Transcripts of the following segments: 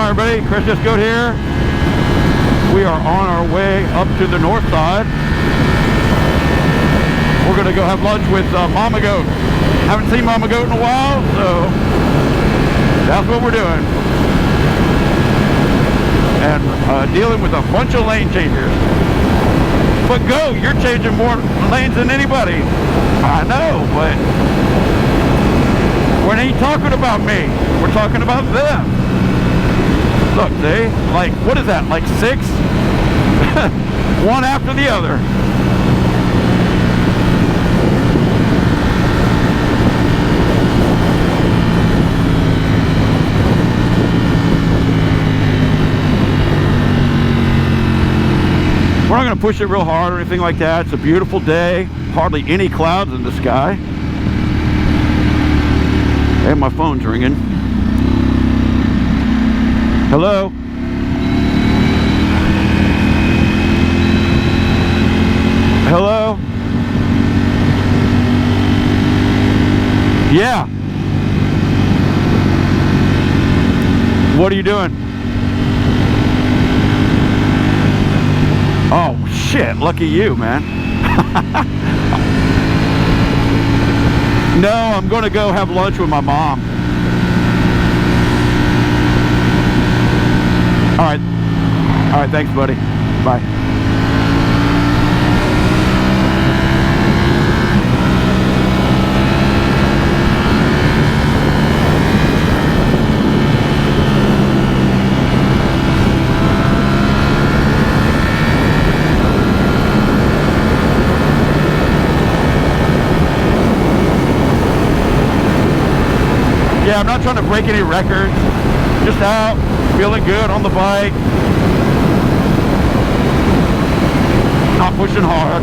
Alright everybody, Chris Just Goat here. We are on our way up to the north side. We're going to go have lunch with Mama Goat. Haven't seen Mama Goat in a while, so that's what we're doing. And dealing with a bunch of lane changes. But Goat, you're changing more lanes than anybody. I know, but we ain't talking about me. We're talking about them. Look, see? Like, what is that? Like 6? One after the other. We're not going to push it real hard or anything like that. It's a beautiful day. Hardly any clouds in the sky. And my phone's ringing. Hello? Hello? Yeah. What are you doing? Oh, shit. Lucky you, man. No, I'm going to go have lunch with my mom. All right. All right, thanks, buddy. Bye. Yeah, I'm not trying to break any records. Just out, feeling good on the bike. Not pushing hard.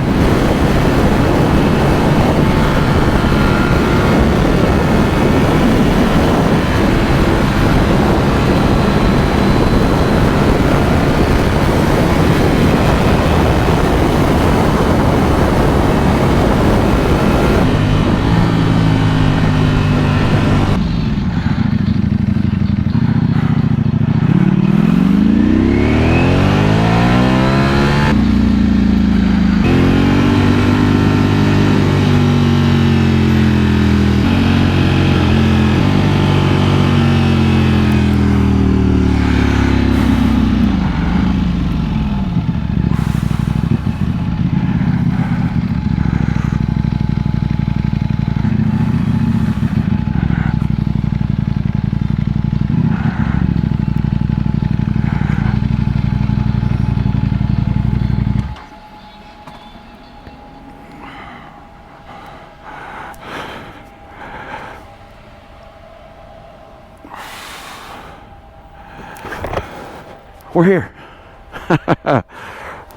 We're here.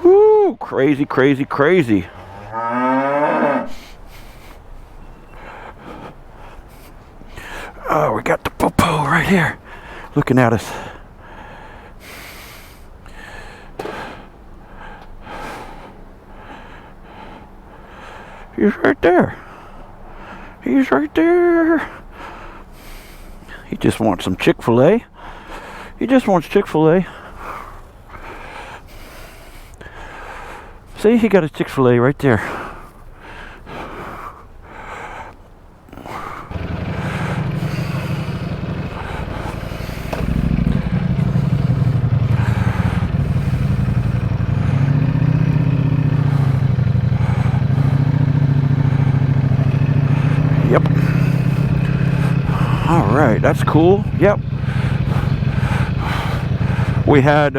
Woo, crazy, crazy, crazy. Oh, we got the popo right here looking at us. He's right there. He's right there. He just wants some Chick-fil-A. He just wants Chick-fil-A. See, he got his Chick-fil-A right there. Yep. All right, that's cool. Yep. We had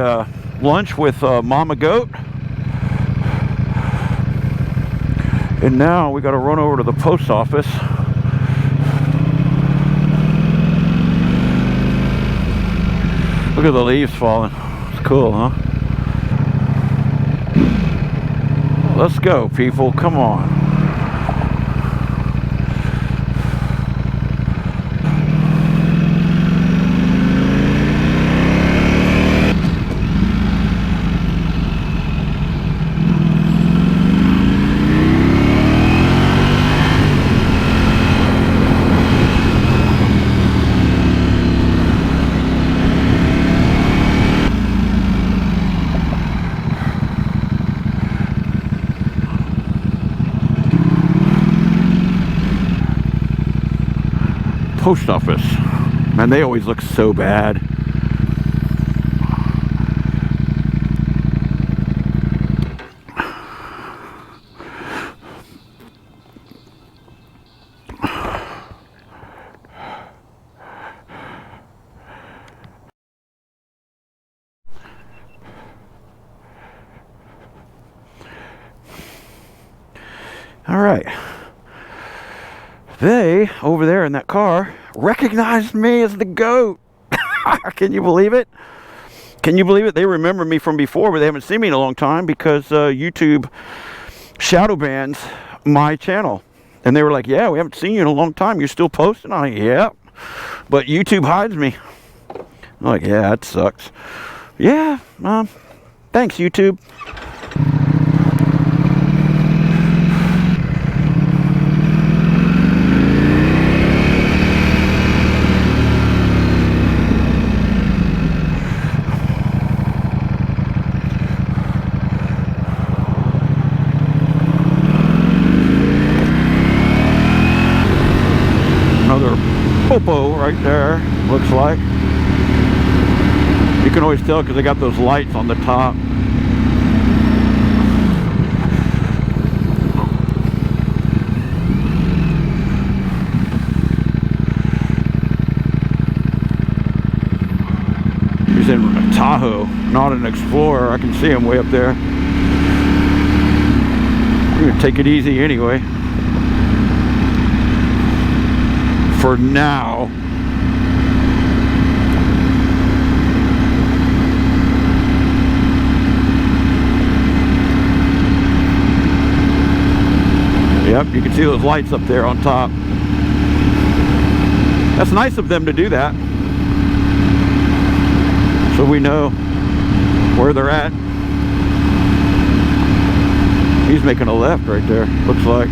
lunch with Mama Goat. And now we got to run over to the post office. Look at the leaves falling. It's cool, huh? Let's go, people. Come on. post office. Man, they always look so bad. All right. They, over there in that car, recognized me as the GOAT. Can you believe it? Can you believe it? They remember me from before, but they haven't seen me in a long time because YouTube shadow bans my channel. And they were like, yeah, we haven't seen you in a long time. You're still posting? I'm like, yeah. But YouTube hides me. I'm like, yeah, that sucks. Yeah, thanks, YouTube. Another popo right there, looks like. You can always tell because they got those lights on the top. He's in a Tahoe, not an Explorer. I can see him way up there. We're gonna take it easy anyway. For now. Yep, you can see those lights up there on top. That's nice of them to do that. So we know where they're at. He's making a left right there, looks like.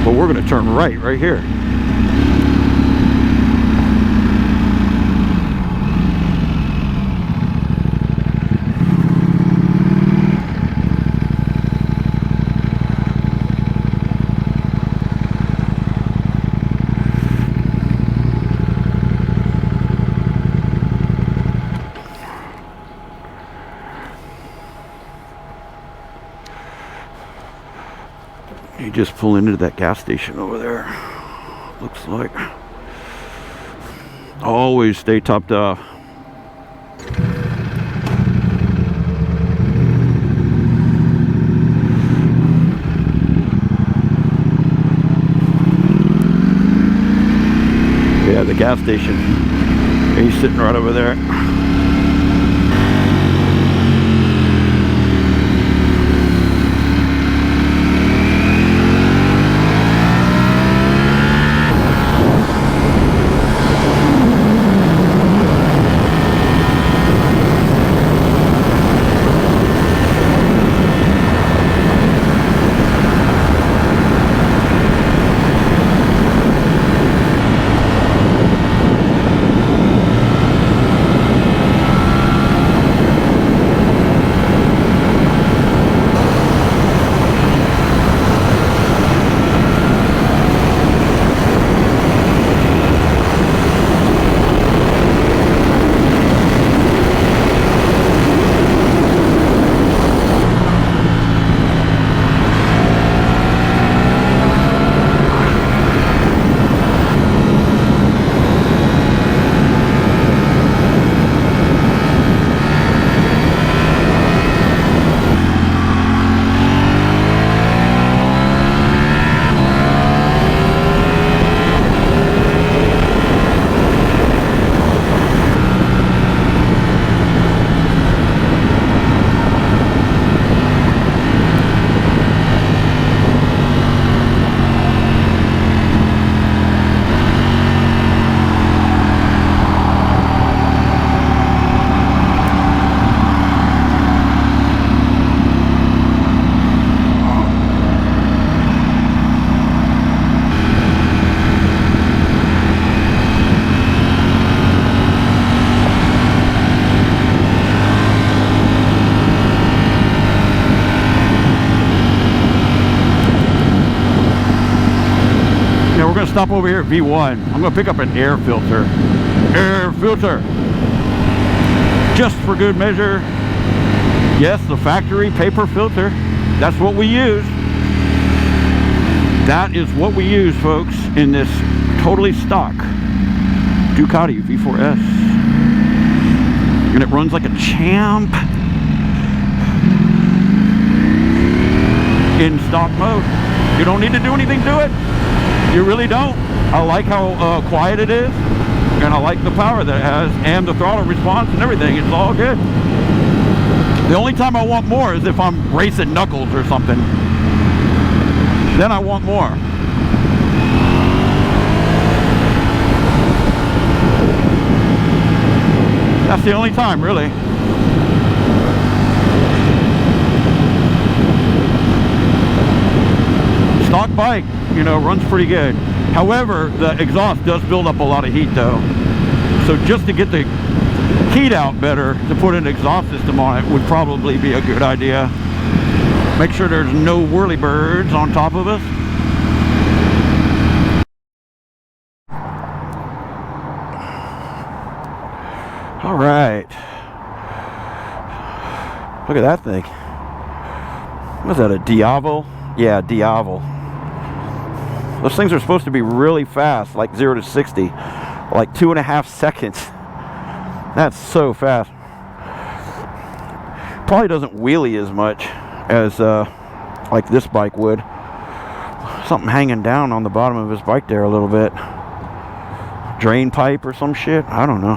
But we're going to turn right here. You just pull into that gas station over there. Looks like. Always stay topped off. Yeah, the gas station. He's sitting right over there. gonna stop over here at V1. I'm gonna pick up an air filter. Air filter. Just for good measure. Yes, the factory paper filter. That's what we use. That is what we use, folks, in this totally stock Ducati V4S. And it runs like a champ in stock mode. You don't need to do anything to it. You really don't. I like how quiet it is, and I like the power that it has, and the throttle response and everything. It's all good. The only time I want more is if I'm racing knuckles or something. Then I want more. That's the only time, really. Stock bike, you know, runs pretty good. However, the exhaust does build up a lot of heat, though. So just to get the heat out better, to put an exhaust system on it would probably be a good idea. Make sure there's no whirlybirds on top of us. All right. Look at that thing. Was that a Diavo? Yeah, Diavo. Those things are supposed to be really fast, like 0 to 60, like 2.5 seconds. That's so fast. Probably doesn't wheelie as much as like this bike would. Something hanging down on the bottom of his bike there a little bit. Drain pipe or some shit. I don't know.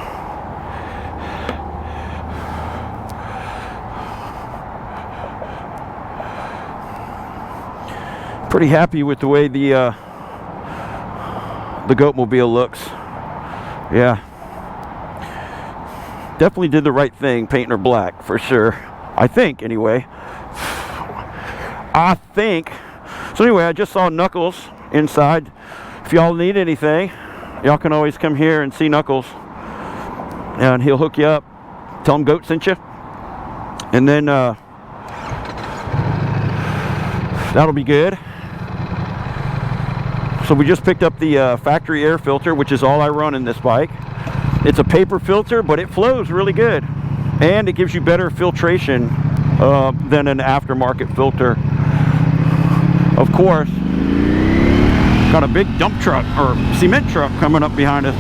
Pretty happy with the way the Goatmobile looks. Yeah. Definitely did the right thing painting her black, for sure. I think, anyway. I think. So anyway, I just saw Knuckles inside. If y'all need anything, y'all can always come here and see Knuckles. And he'll hook you up. Tell him Goat sent you. And then that'll be good. So we just picked up the factory air filter, which is all I run in this bike. It's a paper filter, but it flows really good. And it gives you better filtration than an aftermarket filter. Of course, got a big dump truck or cement truck coming up behind us.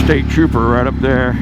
State trooper right up there.